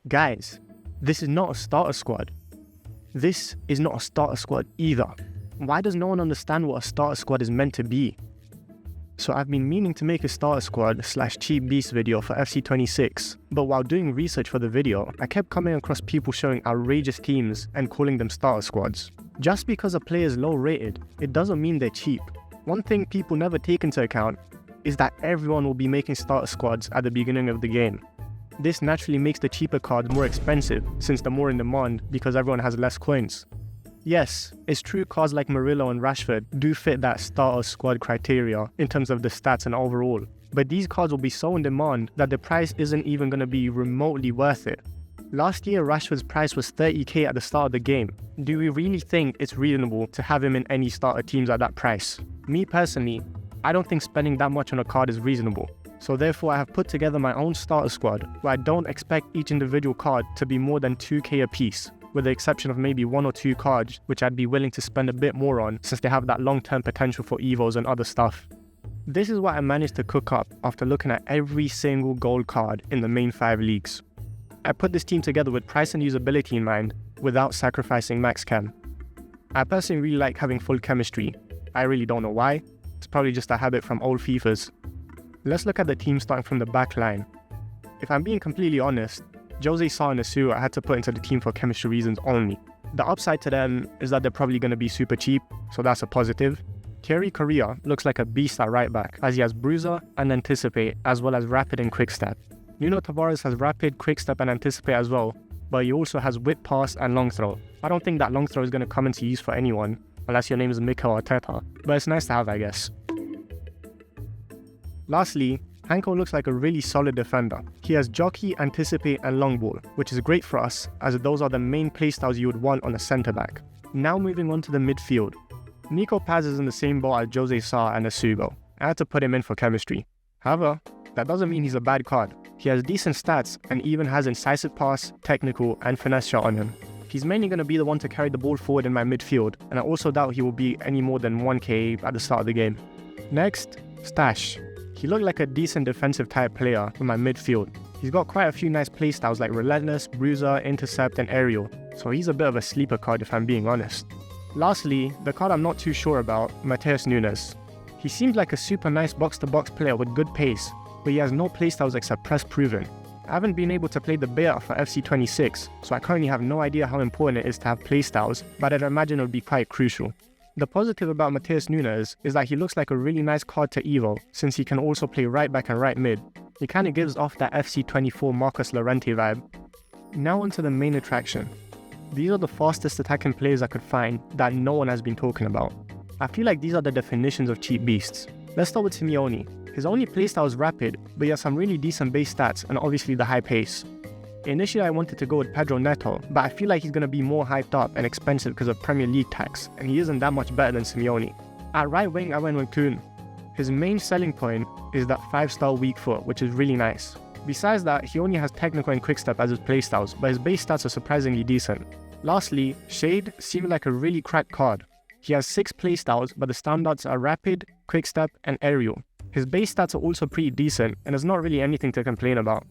Guys, this is not a starter squad. This is not a starter squad either. Why does no one understand what a starter squad is meant to be? So I've been meaning to make a starter squad / cheap beast video for FC26, but while doing research for the video, I kept coming across people showing outrageous teams and calling them starter squads. Just because a player is low rated, it doesn't mean they're cheap. One thing people never take into account is that everyone will be making starter squads at the beginning of the game. This naturally makes the cheaper cards more expensive since they're more in demand because everyone has less coins. Yes, it's true cards like Murillo and Rashford do fit that starter squad criteria in terms of the stats and overall, but these cards will be so in demand that the price isn't even going to be remotely worth it. Last year Rashford's price was 30k at the start of the game. Do we really think it's reasonable to have him in any starter teams at that price? Me personally, I don't think spending that much on a card is reasonable. So therefore I have put together my own starter squad where I don't expect each individual card to be more than 2k a piece, with the exception of maybe 1 or 2 cards which I'd be willing to spend a bit more on since they have that long-term potential for evos and other stuff. This is what I managed to cook up after looking at every single gold card in the main 5 leagues. I put this team together with price and usability in mind without sacrificing max chem. I personally really like having full chemistry. I really don't know why. It's probably just a habit from old FIFAs. Let's look at the team starting from the back line. If I'm being completely honest, Jose Sa and Asu I had to put into the team for chemistry reasons only. The upside to them is that they're probably going to be super cheap, so that's a positive. Thierry Correa looks like a beast at right back, as he has bruiser and anticipate as well as rapid and quick step. Nuno Tavares has rapid, quick step and anticipate as well, but he also has whip pass and long throw. I don't think that long throw is going to come into use for anyone, unless your name is Mikel Arteta, but it's nice to have, I guess. Lastly, Hanko looks like a really solid defender. He has jockey, anticipate and long ball, which is great for us as those are the main playstyles you would want on a centre back. Now moving on to the midfield. Nico Paz is in the same boat as Jose Sa and Asubo. I had to put him in for chemistry. However, that doesn't mean he's a bad card. He has decent stats and even has incisive pass, technical and finesse shot on him. He's mainly going to be the one to carry the ball forward in my midfield, and I also doubt he will be any more than 1k at the start of the game. Next, Stash. He looked like a decent defensive type player in my midfield. He's got quite a few nice playstyles like Relentless, Bruiser, Intercept and Aerial, so he's a bit of a sleeper card if I'm being honest. Lastly, the card I'm not too sure about, Matheus Nunes. He seems like a super nice box-to-box player with good pace, but he has no playstyles except press proven. I haven't been able to play the beta for FC26, so I currently have no idea how important it is to have playstyles, but I'd imagine it would be quite crucial. The positive about Matheus Nunes is that he looks like a really nice card to evo, since he can also play right back and right mid. He kinda gives off that FC24 Marcos Llorente vibe. Now onto the main attraction. These are the fastest attacking players I could find that no one has been talking about. I feel like these are the definitions of cheap beasts. Let's start with Simeone. His only playstyle is rapid, but he has some really decent base stats and obviously the high pace. Initially I wanted to go with Pedro Neto, but I feel like he's going to be more hyped up and expensive because of Premier League tax, and he isn't that much better than Simeone. At right wing I went with Kuhn. His main selling point is that 5-star weak foot, which is really nice. Besides that, he only has technical and quick step as his playstyles, but his base stats are surprisingly decent. Lastly, Shade seemed like a really cracked card. He has 6 playstyles, but the standouts are rapid, quick step and aerial. His base stats are also pretty decent, and there's not really anything to complain about.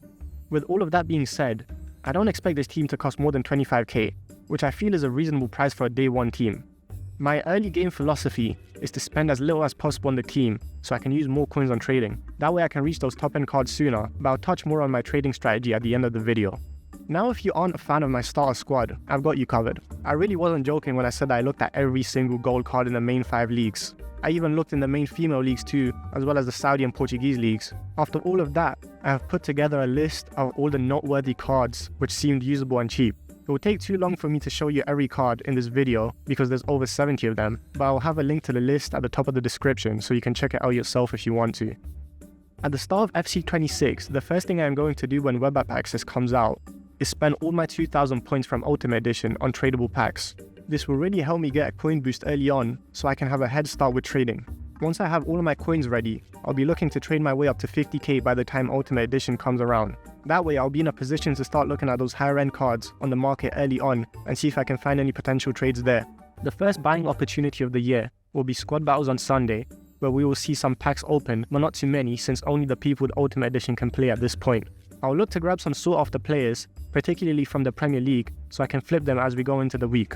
With all of that being said, I don't expect this team to cost more than 25k, which I feel is a reasonable price for a day 1 team. My early game philosophy is to spend as little as possible on the team so I can use more coins on trading. That way I can reach those top end cards sooner, but I'll touch more on my trading strategy at the end of the video. Now if you aren't a fan of my starter squad, I've got you covered. I really wasn't joking when I said that I looked at every single gold card in the main 5 leagues. I even looked in the main female leagues too, as well as the Saudi and Portuguese leagues. After all of that, I have put together a list of all the noteworthy cards which seemed usable and cheap. It will take too long for me to show you every card in this video because there's over 70 of them, but I'll have a link to the list at the top of the description so you can check it out yourself if you want to. At the start of FC26, the first thing I am going to do when Web App Access comes out is spend all my 2000 points from Ultimate Edition on tradable packs. This will really help me get a coin boost early on so I can have a head start with trading. Once I have all of my coins ready, I'll be looking to trade my way up to 50k by the time Ultimate Edition comes around. That way I'll be in a position to start looking at those higher end cards on the market early on and see if I can find any potential trades there. The first buying opportunity of the year will be squad battles on Sunday, where we will see some packs open, but not too many since only the people with Ultimate Edition can play at this point. I'll look to grab some sought after players particularly from the Premier League, so I can flip them as we go into the week.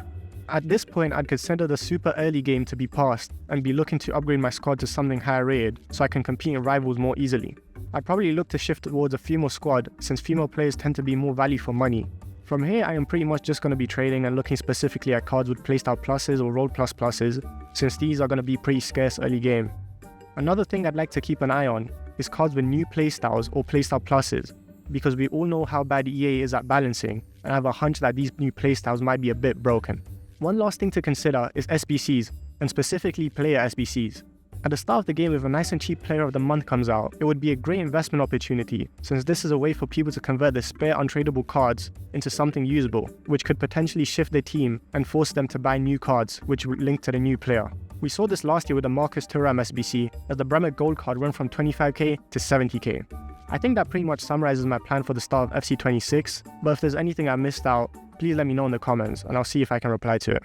At this point, I'd consider the super early game to be passed and be looking to upgrade my squad to something higher rated so I can compete in rivals more easily. I'd probably look to shift towards a female squad since female players tend to be more value for money. From here, I am pretty much just going to be trading and looking specifically at cards with playstyle pluses or role plus pluses, since these are going to be pretty scarce early game. Another thing I'd like to keep an eye on is cards with new playstyles or playstyle pluses, because we all know how bad EA is at balancing, and I have a hunch that these new playstyles might be a bit broken. One last thing to consider is SBCs, and specifically player SBCs. At the start of the game, if a nice and cheap player of the month comes out, it would be a great investment opportunity, since this is a way for people to convert their spare untradeable cards into something usable, which could potentially shift their team and force them to buy new cards, which would link to the new player. We saw this last year with the Marcus Thuram SBC, as the Bremer Gold card went from 25k to 70k. I think that pretty much summarizes my plan for the start of FC26, but if there's anything I missed out, please let me know in the comments and I'll see if I can reply to it.